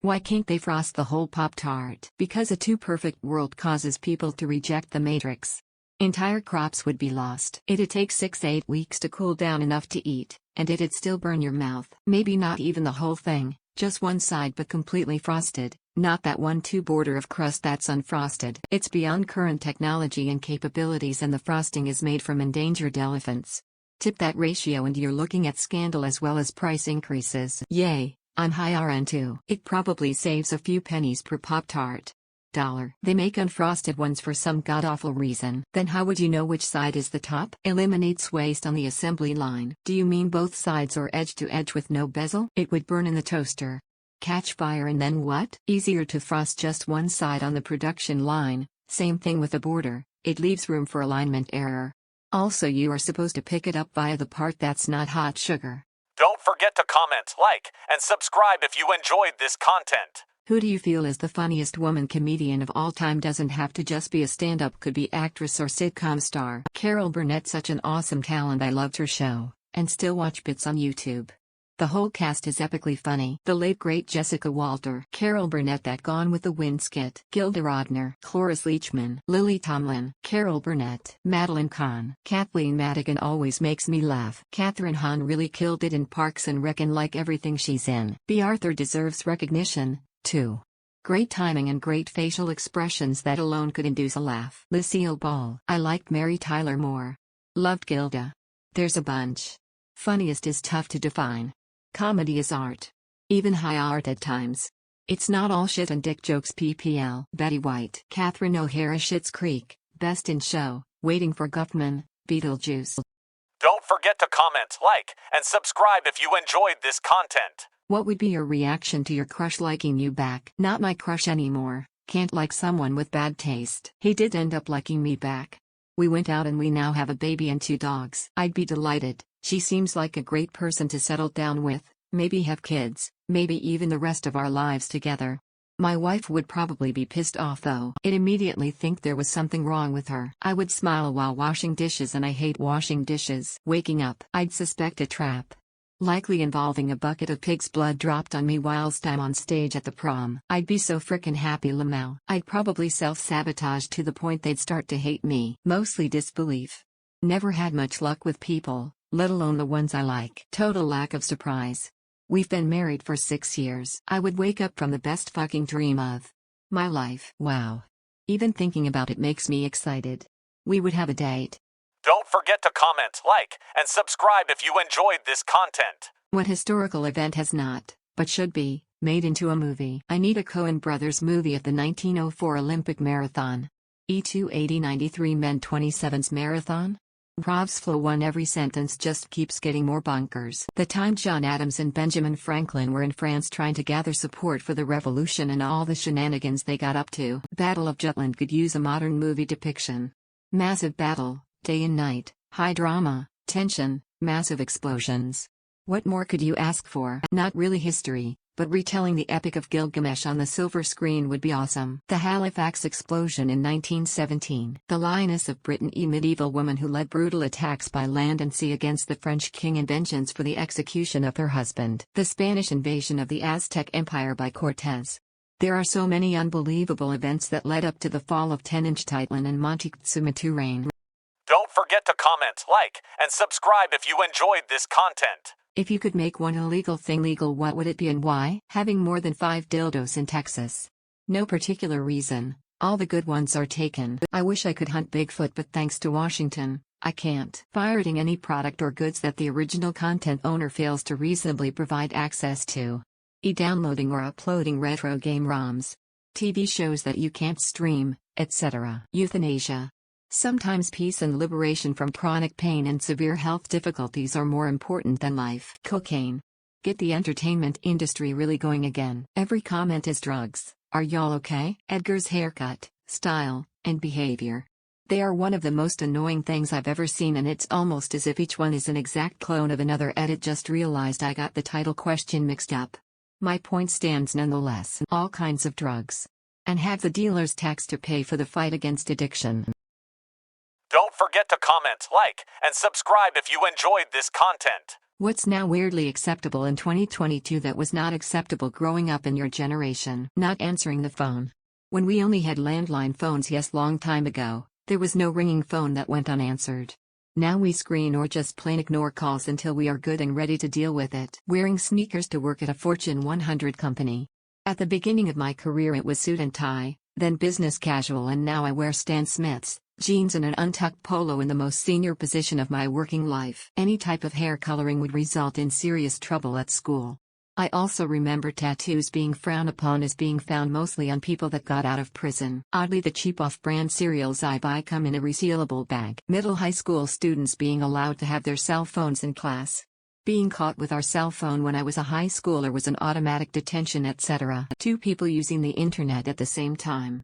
Why can't they frost the whole Pop-Tart? Because a too-perfect world causes people to reject the Matrix. Entire crops would be lost. It'd take 6-8 weeks to cool down enough to eat, and it'd still burn your mouth. Maybe not even the whole thing, just one side but completely frosted, not that 1-2 border of crust that's unfrosted. It's beyond current technology and capabilities, and the frosting is made from endangered elephants. Tip that ratio and you're looking at scandal as well as price increases. Yay, I'm high RN too. It probably saves a few pennies per Pop-Tart. They make unfrosted ones for some god-awful reason. Then how would you know which side is the top? Eliminates waste on the assembly line. Do you mean both sides or edge to edge with no bezel? It would burn in the toaster. Catch fire and then what? Easier to frost just one side on the production line. Same thing with the border, it leaves room for alignment error. Also, you are supposed to pick it up via the part that's not hot sugar. Don't forget to comment, like, and subscribe if you enjoyed this content. Who do you feel is the funniest woman comedian of all time? Doesn't have to just be a stand-up, could be actress or sitcom star. Carol Burnett, such an awesome talent. I loved her show, and still watch bits on YouTube. The whole cast is epically funny. The late great Jessica Walter, Carol Burnett, that Gone with the Wind skit, Gilda Radner, Cloris Leachman, Lily Tomlin, Carol Burnett, Madeline Kahn, Kathleen Madigan always makes me laugh. Kathryn Hahn really killed it in Parks and Rec and like everything she's in. B. Arthur deserves recognition, too. Great timing and great facial expressions that alone could induce a laugh. Lucille Ball. I liked Mary Tyler Moore. Loved Gilda. There's a bunch. Funniest is tough to define. Comedy is art. Even high art at times. It's not all shit and dick jokes. PPL. Betty White. Catherine O'Hara. Schitt's Creek, Best in Show, Waiting for Guffman, Beetlejuice. Don't forget to comment, like, and subscribe if you enjoyed this content. What would be your reaction to your crush liking you back? Not my crush anymore, can't like someone with bad taste. He did end up liking me back. We went out and we now have a baby and 2 dogs. I'd be delighted. She seems like a great person to settle down with, maybe have kids, maybe even the rest of our lives together. My wife would probably be pissed off though. I'd immediately think there was something wrong with her. I would smile while washing dishes, and I hate washing dishes. Waking up, I'd suspect a trap. Likely involving a bucket of pig's blood dropped on me whilst I'm on stage at the prom. I'd be so frickin' happy, Lamau. I'd probably self-sabotage to the point they'd start to hate me. Mostly disbelief. Never had much luck with people, let alone the ones I like. Total lack of surprise. We've been married for 6 years. I would wake up from the best fucking dream of my life. Wow. Even thinking about it makes me excited. We would have a date. Don't forget to comment, like, and subscribe if you enjoyed this content. What historical event has not, but should be, made into a movie? I need a Coen Brothers movie of the 1904 Olympic Marathon. E28093 Men 27's Marathon? Rob's flow on every sentence just keeps getting more bonkers. The time John Adams and Benjamin Franklin were in France trying to gather support for the revolution and all the shenanigans they got up to. Battle of Jutland could use a modern movie depiction. Massive battle, day and night, high drama, tension, massive explosions. What more could you ask for? Not really history, but retelling the Epic of Gilgamesh on the silver screen would be awesome. The Halifax explosion in 1917. The Lioness of Britain, a medieval woman who led brutal attacks by land and sea against the French king in vengeance for the execution of her husband. The Spanish invasion of the Aztec Empire by Cortez. There are so many unbelievable events that led up to the fall of Tenochtitlan and Moctezuma. Don't forget to comment, like, and subscribe if you enjoyed this content. If you could make one illegal thing legal, what would it be and why? Having more than 5 dildos in Texas. No particular reason, all the good ones are taken. I wish I could hunt Bigfoot, but thanks to Washington, I can't. Pirating any product or goods that the original content owner fails to reasonably provide access to. Downloading or uploading retro game ROMs. TV shows that you can't stream, etc. Euthanasia. Sometimes peace and liberation from chronic pain and severe health difficulties are more important than life. Cocaine. Get the entertainment industry really going again. Every comment is drugs. Are y'all okay? Edgar's haircut, style, and behavior. They are one of the most annoying things I've ever seen, and it's almost as if each one is an exact clone of another. Edit just realized I got the title question mixed up. My point stands nonetheless. All kinds of drugs. And have the dealers tax to pay for the fight against addiction. Don't forget to comment, like, and subscribe if you enjoyed this content. What's now weirdly acceptable in 2022 that was not acceptable growing up in your generation? Not answering the phone. When we only had landline phones, yes, long time ago, there was no ringing phone that went unanswered. Now we screen or just plain ignore calls until we are good and ready to deal with it. Wearing sneakers to work at a Fortune 100 company. At the beginning of my career it was suit and tie, then business casual, and now I wear Stan Smiths, jeans and an untucked polo in the most senior position of my working life. Any type of hair coloring would result in serious trouble at school. I also remember tattoos being frowned upon as being found mostly on people that got out of prison. Oddly, the cheap off-brand cereals I buy come in a resealable bag. Middle high school students being allowed to have their cell phones in class. Being caught with our cell phone when I was a high schooler was an automatic detention, etc. 2 people using the internet at the same time.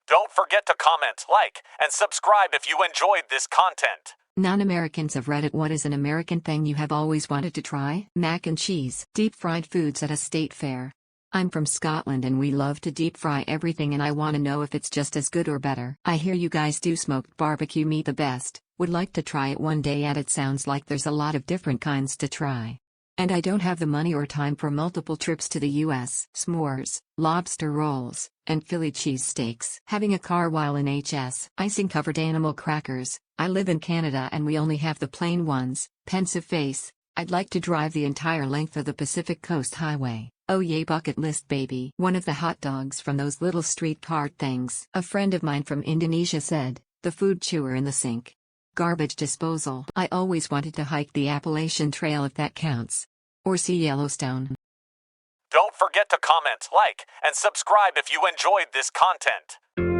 Don't forget to comment, like, and subscribe if you enjoyed this content. Non-Americans of Reddit. What is an American thing you have always wanted to try? Mac and cheese. Deep fried foods at a state fair. I'm from Scotland and we love to deep fry everything, and I want to know if it's just as good or better. I hear you guys do smoked barbecue meat the best. Would like to try it one day, and it sounds like there's a lot of different kinds to try. And I don't have the money or time for multiple trips to the US. S'mores, lobster rolls, and Philly cheesesteaks. Having a car while in HS. Icing-covered animal crackers. I live in Canada and we only have the plain ones. Pensive face. I'd like to drive the entire length of the Pacific Coast Highway. Oh yay, bucket list baby. One of the hot dogs from those little street cart things. A friend of mine from Indonesia said, the food chewer in the sink. Garbage disposal. I always wanted to hike the Appalachian Trail, if that counts. Or see Yellowstone. Don't forget to comment, like, and subscribe if you enjoyed this content.